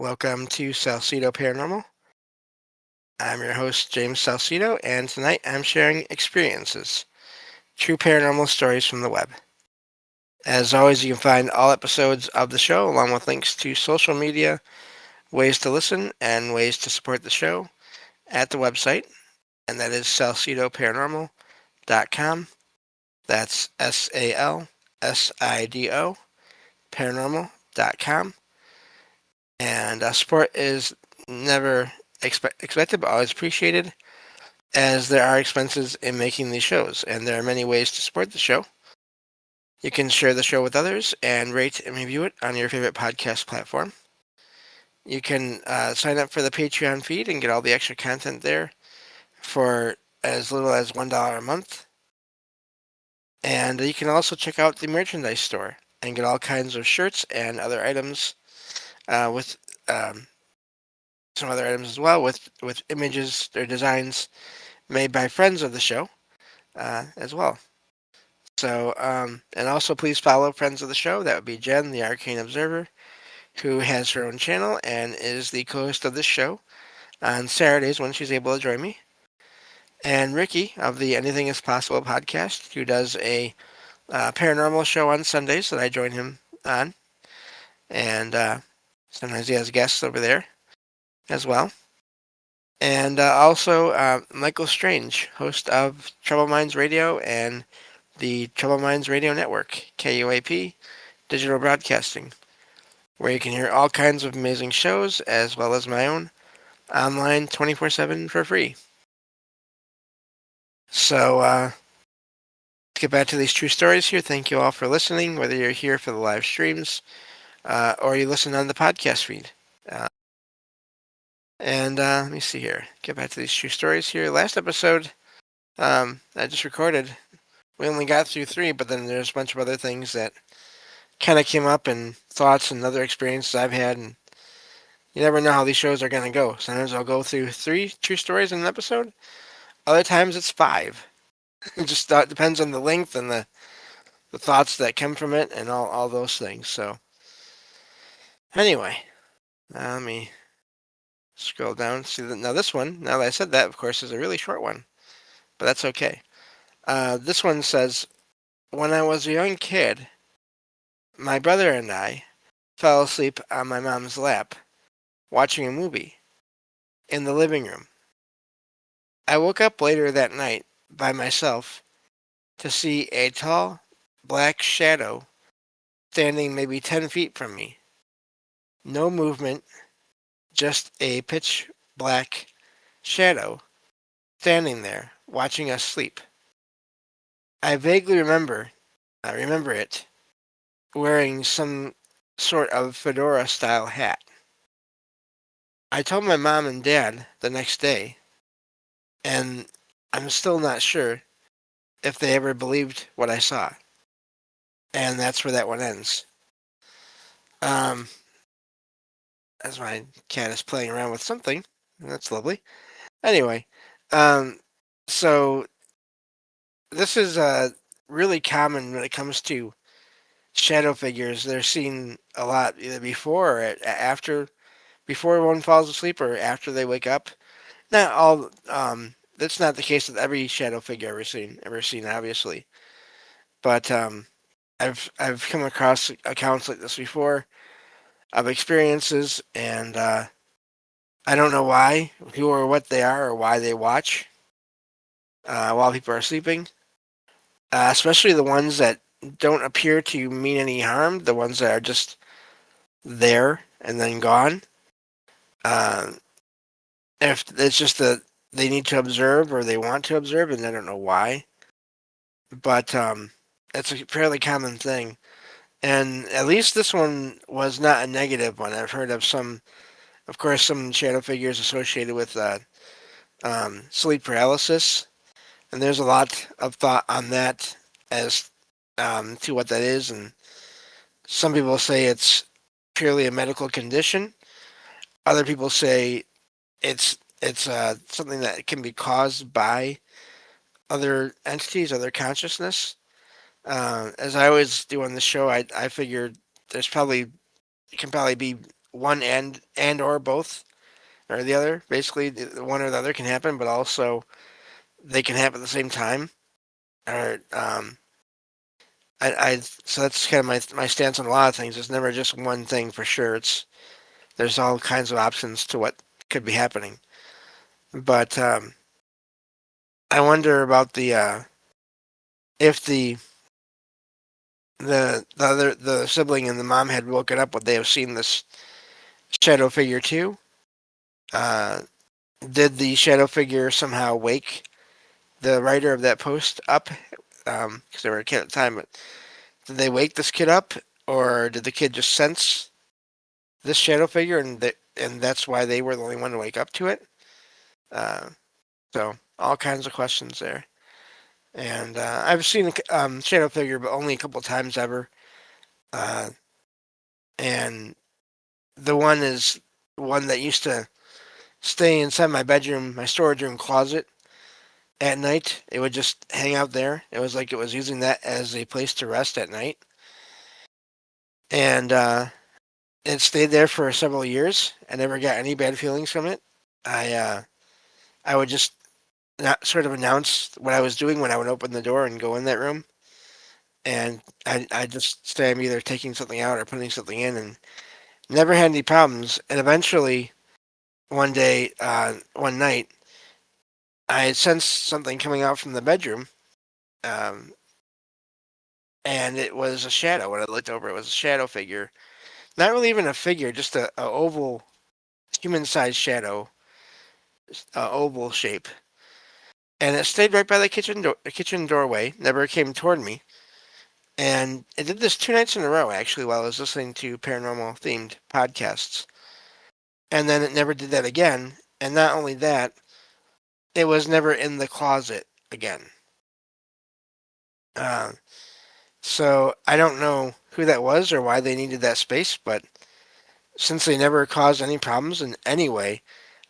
Welcome to Salsido Paranormal. I'm your host, James Salsido, and tonight I'm sharing experiences, true paranormal stories from the web. As always, you can find all episodes of the show, along with links to social media, ways to listen, and ways to support the show at the website, and that is salsidoparanormal.com. That's SALSIDO paranormal.com. And support is never expected, but always appreciated, as there are expenses in making these shows, and there are many ways to support the show. You can share the show with others and rate and review it on your favorite podcast platform. You can sign up for the Patreon feed and get all the extra content there for as little as $1 a month. And you can also check out the merchandise store and get all kinds of shirts and other items with some other items as well with images or designs made by friends of the show as well. So, and also please follow friends of the show. That would be Jen, the Arcane Observer, who has her own channel and is the co-host of this show on Saturdays when she's able to join me. And Ricky of the Anything Is Possible podcast, who does a paranormal show on Sundays that I join him on. And sometimes he has guests over there as well. And also Michael Strange, host of Trouble Minds Radio and the Trouble Minds Radio Network, KUAP, Digital Broadcasting, where you can hear all kinds of amazing shows, as well as my own, online 24/7 for free. So, let's get back to these true stories here. Thank you all for listening, whether you're here for the live streams or you listen on the podcast feed. And let me see here. Get back to these true stories here. Last episode, I just recorded. We only got through 3, but then there's a bunch of other things that kind of came up, and thoughts and other experiences I've had, and you never know how these shows are going to go. Sometimes I'll go through 3 true stories in an episode. Other times it's 5. It just depends on the length and the thoughts that come from it and all those things. So anyway, let me scroll down. See that now this one, now that I said that, of course, is a really short one, but that's okay. This one says, when I was a young kid, my brother and I fell asleep on my mom's lap watching a movie in the living room. I woke up later that night by myself to see a tall black shadow standing maybe 10 feet from me. No movement, just a pitch black shadow standing there watching us sleep. I vaguely remember it wearing some sort of fedora style hat. I told my mom and dad the next day, and I'm still not sure if they ever believed what I saw. And that's where that one ends. As my cat is playing around with something. That's lovely. Anyway, so this is really common when it comes to shadow figures. They're seen a lot either before or after, before one falls asleep or after they wake up. Not all. That's not the case with every shadow figure ever seen, obviously. But I've come across accounts like this before of experiences, and I don't know why, who or what they are, or why they watch while people are sleeping. Especially the ones that don't appear to mean any harm, the ones that are just there and then gone. If it's just that they need to observe or they want to observe, and I don't know why, but it's a fairly common thing. And at least this one was not a negative one. I've heard of some, of course, some shadow figures associated with sleep paralysis, and there's a lot of thought on that as to what that is. And some people say it's purely a medical condition. Other people say it's something that can be caused by other entities, other consciousness. As I always do on the show, I figured it can probably be one and or both or the other. Basically, one or the other can happen, but also they can happen at the same time. Or so that's kind of my stance on a lot of things. It's never just one thing for sure. There's all kinds of options to what could be happening. But I wonder about if the sibling and the mom had woken up, would they have seen this shadow figure too? Uh, did the shadow figure somehow wake the writer of that post up? Because they were a kid at the time, but did they wake this kid up, or did the kid just sense this shadow figure, and that's why they were the only one to wake up to it? Uh, so all kinds of questions there. And I've seen shadow figure, but only a couple times ever. Uh, and the one is one that used to stay inside my bedroom, my storage room closet at night. It would just hang out there. It was like it was using that as a place to rest at night. And it stayed there for several years. I never got any bad feelings from it. I would just not sort of announce what I was doing when I would open the door and go in that room. And I just say I'm either taking something out or putting something in, and never had any problems. And eventually, one night, I sensed something coming out from the bedroom, um, and it was a shadow. When I looked over, it was a shadow figure. Not really even a figure, just a oval, human-sized shadow, oval shape. And it stayed right by the kitchen doorway. Never came toward me. And it did this 2 nights in a row, actually, while I was listening to paranormal-themed podcasts. And then it never did that again. And not only that, it was never in the closet again. Uh, so I don't know who that was or why they needed that space, but since they never caused any problems in any way,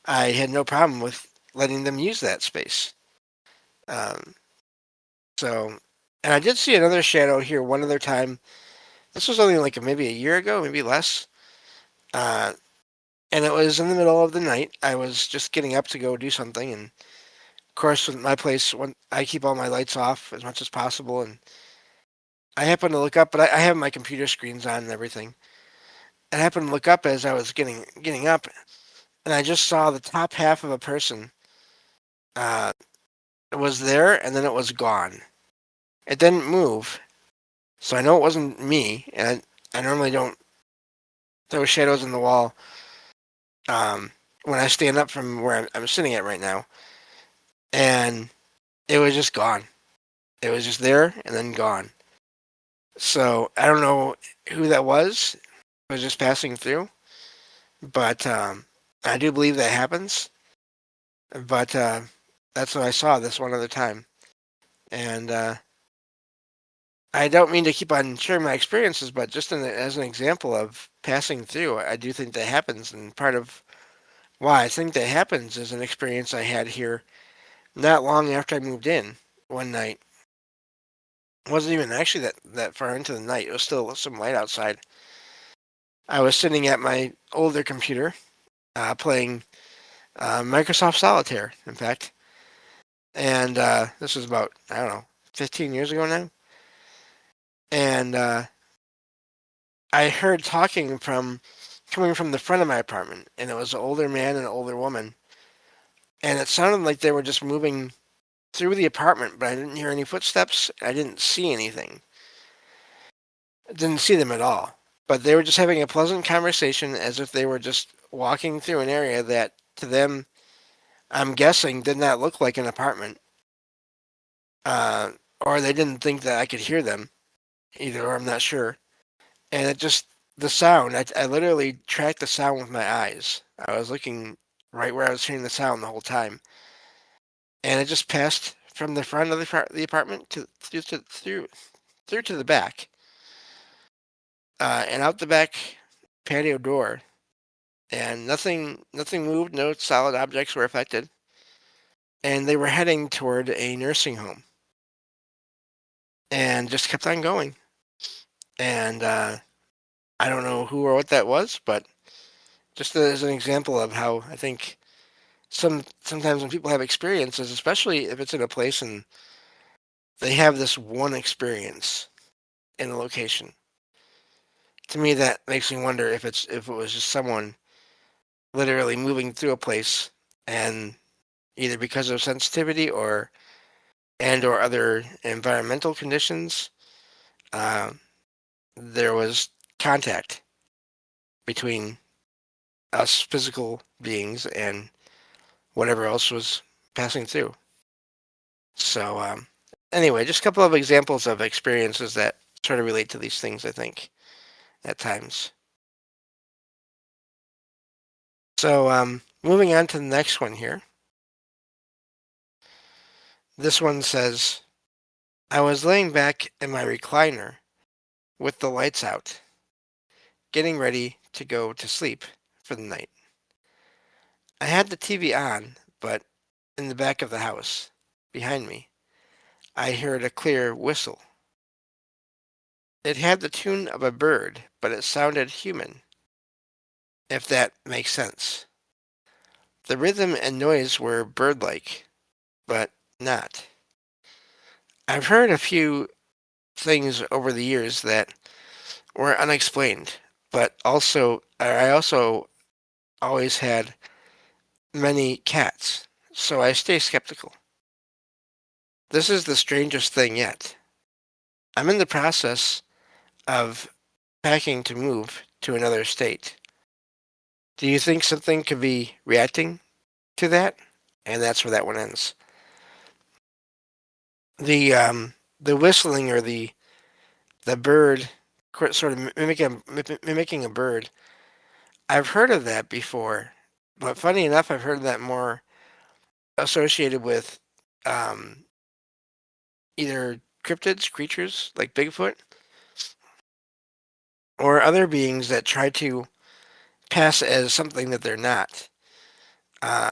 I had no problem with letting them use that space. Um, so, and I did see another shadow here one other time. This was only like maybe a year ago, maybe less. Uh, and it was in the middle of the night. I was just getting up to go do something, and of course, with my place, when I keep all my lights off as much as possible, and I happened to look up, but I have my computer screens on and everything. And I happened to look up as I was getting up, and I just saw the top half of a person. It was there, and then it was gone. It didn't move, so I know it wasn't me. And I normally don't throw shadows in the wall when I stand up from where I'm sitting at right now. And it was just gone. It was just there and then gone. So I don't know who that was. It was just passing through, but I do believe that happens. But that's what I saw this one other time, and I don't mean to keep on sharing my experiences, but just as an example of passing through, I do think that happens, and part of why I think that happens is an experience I had here not long after I moved in one night. It wasn't even actually that far into the night. It was still some light outside. I was sitting at my older computer playing Microsoft Solitaire, in fact, and this was about, I don't know, 15 years ago now. And I heard talking coming from the front of my apartment, and it was an older man and an older woman, and it sounded like they were just moving through the apartment, but I didn't hear any footsteps. I didn't see anything. I didn't see them at all. But they were just having a pleasant conversation as if they were just walking through an area that, to them, I'm guessing, did not look like an apartment. Uh, or they didn't think that I could hear them, either, or I'm not sure. And it just, the sound, I literally tracked the sound with my eyes. I was looking right where I was hearing the sound the whole time. And it just passed from the front of the apartment through to the back, and out the back patio door. And nothing moved. No solid objects were affected. And they were heading toward a nursing home, and just kept on going. And I don't know who or what that was, but Just as an example of how I think sometimes when people have experiences, especially if it's in a place and they have this one experience in a location, to me that makes me wonder if it was just someone literally moving through a place and either because of sensitivity or other environmental conditions, uh, there was contact between us physical beings and whatever else was passing through. So, anyway, just a couple of examples of experiences that sort of relate to these things, I think, at times. So, moving on to the next one here. This one says, I was laying back in my recliner with the lights out, getting ready to go to sleep for the night. I had the TV on, but in the back of the house, behind me, I heard a clear whistle. It had the tune of a bird, but it sounded human, if that makes sense. The rhythm and noise were bird-like, but not. I've heard a few things over the years that were unexplained, but I also always had many cats, so I stay skeptical. This is the strangest thing yet. I'm in the process of packing to move to another state. Do you think something could be reacting to that? And that's where that one ends. The whistling or the bird sort of mimicking a bird. I've heard of that before, but funny enough, I've heard that more associated with um, either cryptids, creatures like Bigfoot, or other beings that try to pass as something that they're not. Uh,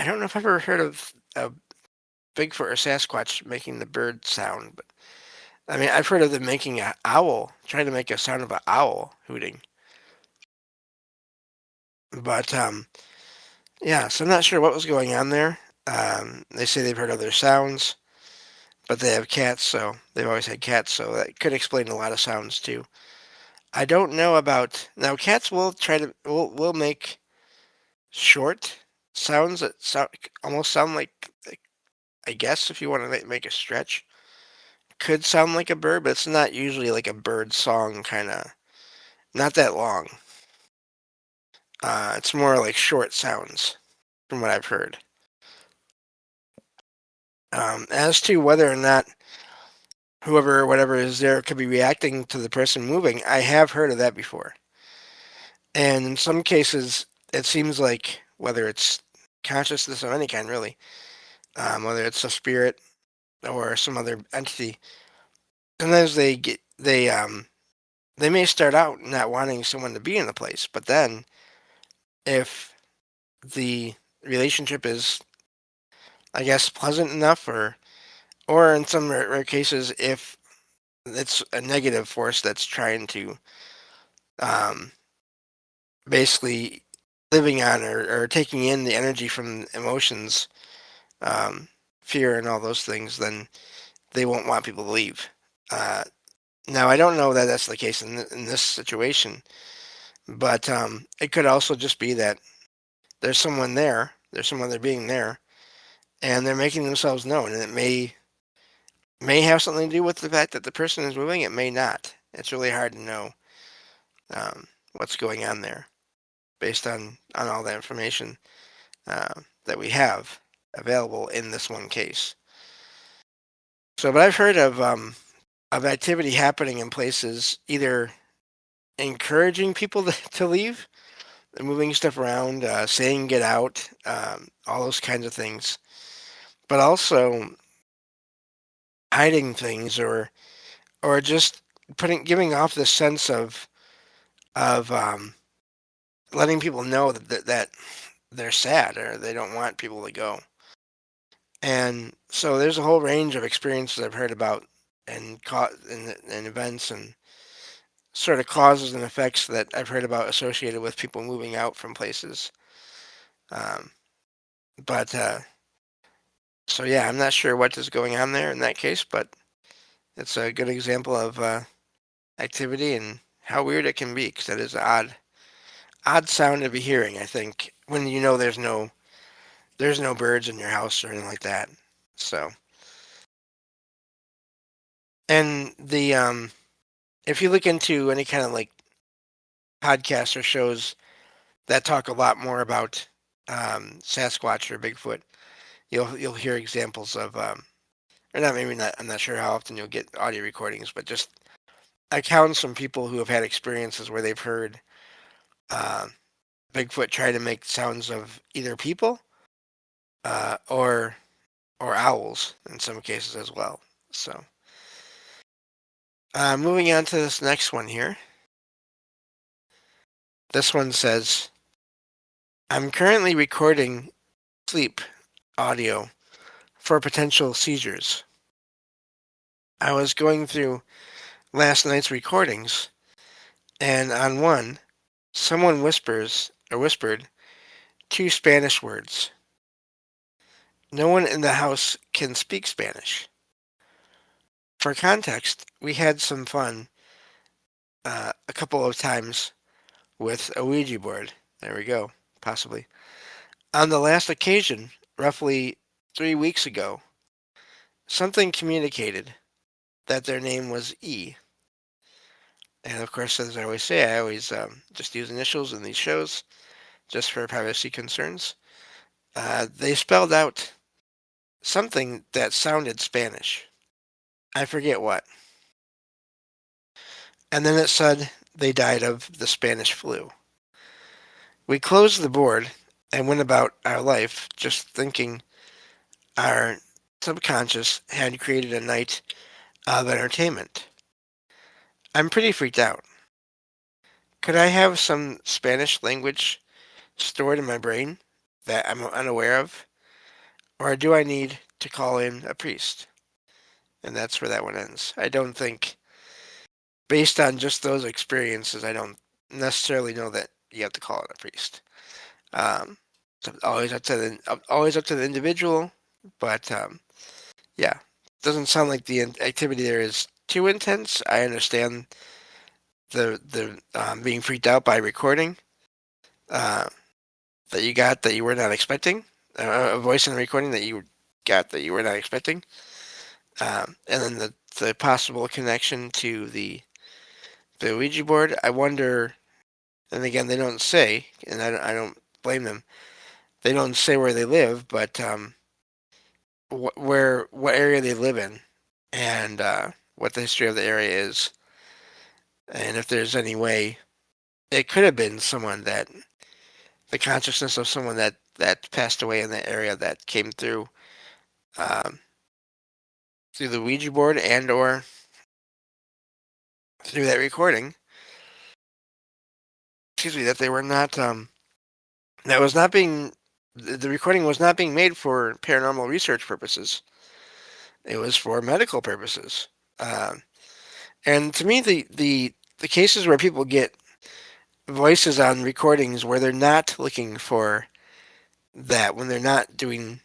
I don't know if I've ever heard of a Bigfoot or Sasquatch making the bird sound, but I mean, I've heard of them making an owl, trying to make a sound of an owl hooting. But yeah, so I'm not sure what was going on there. They say they've heard other sounds, but they have cats, so they've always had cats, so that could explain a lot of sounds too. I don't know about now. Cats will try to will make short sounds that almost sound like I guess if you want to make a stretch, could sound like a bird, but it's not usually like a bird song kind of. Not that long. It's more like short sounds, from what I've heard. As to whether or not whoever or whatever is there could be reacting to the person moving, I have heard of that before. And in some cases, it seems like whether it's consciousness of any kind, really, whether it's a spirit or some other entity, sometimes they may start out not wanting someone to be in the place, but then if the relationship is, I guess, pleasant enough, or in some rare cases, if it's a negative force that's trying to um, basically living on or taking in the energy from emotions, um, fear, and all those things, then they won't want people to leave. Uh, Now, I don't know that that's the case in this situation, but it could also just be that there's someone there, there's some other being there, and they're making themselves known, and it may have something to do with the fact that the person is moving. It may not. It's really hard to know what's going on there based on all the information that we have available in this one case. So, but I've heard of activity happening in places either encouraging people to leave, moving stuff around, saying get out, all those kinds of things, but also hiding things or just giving off the sense of letting people know that they're sad or they don't want people to go. And so there's a whole range of experiences I've heard about and caught in events, and sort of causes and effects that I've heard about associated with people moving out from places. Um, but so yeah, I'm not sure what is going on there in that case, but it's a good example of activity and how weird it can be, because that is an odd sound to be hearing. I think when you know there's no birds in your house or anything like that. So, and the if you look into any kind of like podcasts or shows that talk a lot more about Sasquatch or Bigfoot, you'll hear examples of or not, maybe not. I'm not sure how often you'll get audio recordings, but just accounts from people who have had experiences where they've heard uh, Bigfoot try to make sounds of either people uh, or or owls in some cases as well. So, moving on to this next one here. This one says, I'm currently recording sleep audio for potential seizures. I was going through last night's recordings, and on one, someone whispered two Spanish words. No one in the house can speak Spanish. For context, we had some fun a couple of times with a Ouija board. There we go, possibly. On the last occasion, roughly 3 weeks ago, something communicated that their name was E. And of course, as I always say, I always just use initials in these shows just for privacy concerns. They spelled out something that sounded Spanish. I forget what. And then it said they died of the Spanish flu. We closed the board and went about our life just thinking our subconscious had created a night of entertainment. I'm pretty freaked out. Could I have some Spanish language stored in my brain that I'm unaware of? Or do I need to call in a priest? And that's where that one ends. I don't think, based on just those experiences, I don't necessarily know that you have to call in a priest. So always up to the individual, but yeah, doesn't sound like the activity there is too intense. I understand the being freaked out by recording uh, that you got that you were not expecting, a voice in the recording that you got that you were not expecting, and then the possible connection to the Ouija board. I wonder, and again, they don't say, and I don't blame them. They don't say where they live, but what area they live in, and what the history of the area is, and if there's any way it could have been someone that the consciousness of someone that passed away in that area that came um, through the Ouija board and or through that recording. Excuse me, that they were not that was not being the recording was not being made for paranormal research purposes. It was for medical purposes. Um, and to me, the cases where people get voices on recordings where they're not looking for that, when they're not doing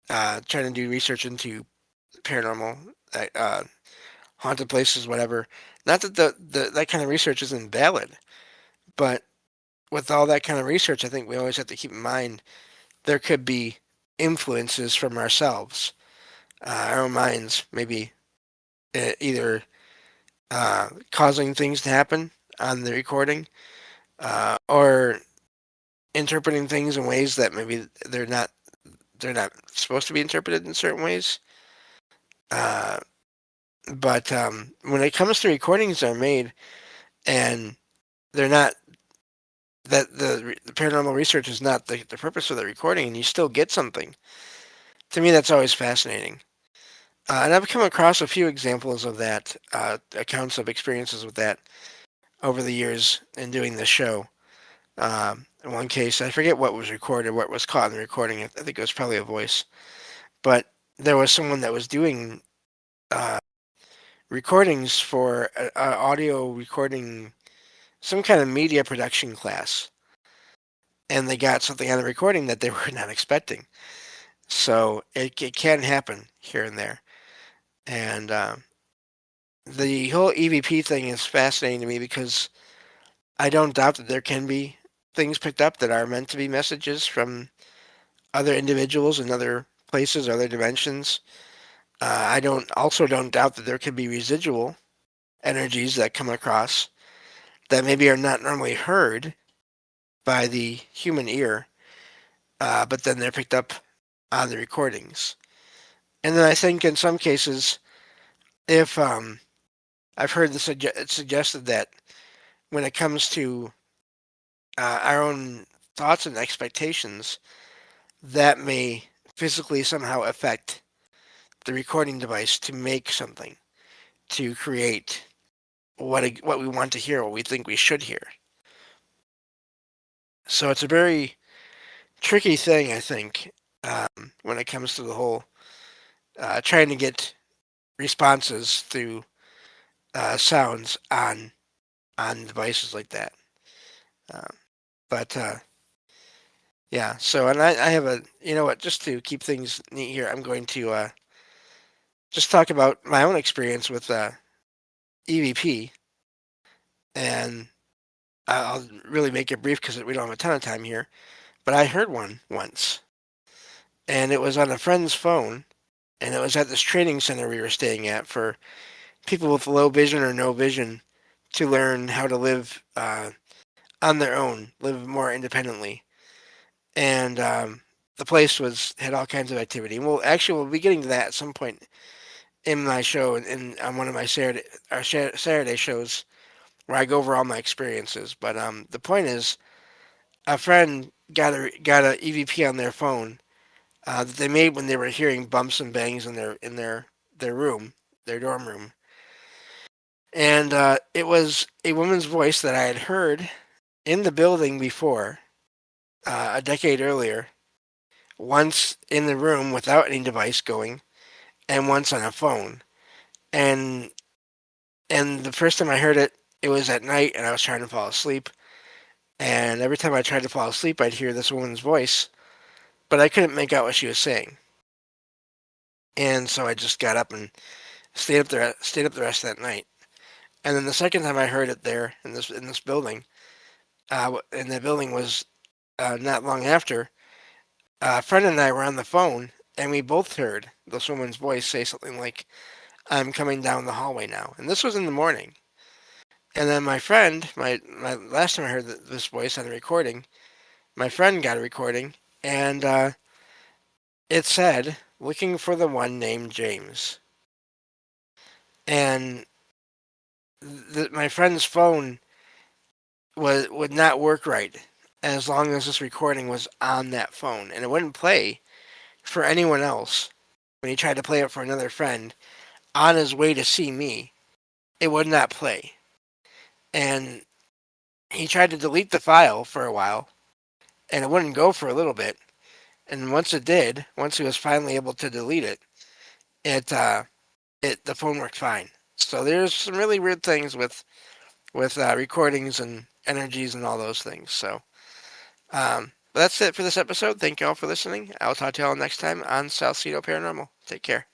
trying to do research into paranormal, haunted places, whatever. Not that that kind of research isn't valid, but with all that kind of research, I think we always have to keep in mind there could be influences from ourselves, our own minds, maybe either causing things to happen on the recording, or interpreting things in ways that maybe they're not supposed to be interpreted in certain ways. Uh, but when it comes to recordings that are made and they're not that the paranormal research is not the purpose of the recording, and you still get something. To me, that's always fascinating. And I've come across a few examples of that, accounts of experiences with that over the years in doing this show. In one case, I forget what was recorded, what was caught in the recording. I think it was probably a voice. But there was someone that was doing uh, recordings for a audio recording, some kind of media production class, and they got something on the recording that they were not expecting. So it can happen here and there. And the whole EVP thing is fascinating to me because I don't doubt that there can be things picked up that are meant to be messages from other individuals in other places, other dimensions. I don't doubt that there could be residual energies that come across that maybe are not normally heard by the human ear, but then they're picked up on the recordings. And then I think in some cases, if I've heard it's suggested that when it comes to our own thoughts and expectations, that may physically somehow affect the recording device to make something, to create what we want to hear, what we think we should hear. So it's a very tricky thing, I think, when it comes to the whole trying to get responses through sounds on devices like that. Um, but yeah, so and I have a you know what, just to keep things neat here, I'm going to just talk about my own experience with EVP, and I'll really make it brief because we don't have a ton of time here. But I heard one once, and it was on a friend's phone, and it was at this training center we were staying at for people with low vision or no vision to learn how to live on their own, live more independently. And the place had all kinds of activity. And we'll be getting to that at some point in my show, and on one of my Saturday shows where I go over all my experiences. But the point is, a friend got a EVP on their phone that they made when they were hearing bumps and bangs in their room, their dorm room, and it was a woman's voice that I had heard in the building before, a decade earlier, once in the room without any device going, and once on a phone. And the first time I heard it, it was at night, and I was trying to fall asleep. And every time I tried to fall asleep, I'd hear this woman's voice, but I couldn't make out what she was saying. And so I just got up and stayed up the rest of that night. And then the second time I heard it there in this building, and the building was not long after, a friend and I were on the phone, and we both heard this woman's voice say something like, "I'm coming down the hallway now." And this was in the morning. And then my friend, my last time I heard this voice on the recording, my friend got a recording, and it said, "Looking for the one named James." And my friend's phone would not work right as long as this recording was on that phone, and it wouldn't play for anyone else. When he tried to play it for another friend on his way to see me, it would not play. And he tried to delete the file for a while, and it wouldn't go for a little bit. And once it did, once he was finally able to delete it, the phone worked fine. So there's some really weird things with recordings and energies and all those things. So that's it for this episode. Thank you all for listening. I'll talk to you all next time on Salsido Paranormal. Take care.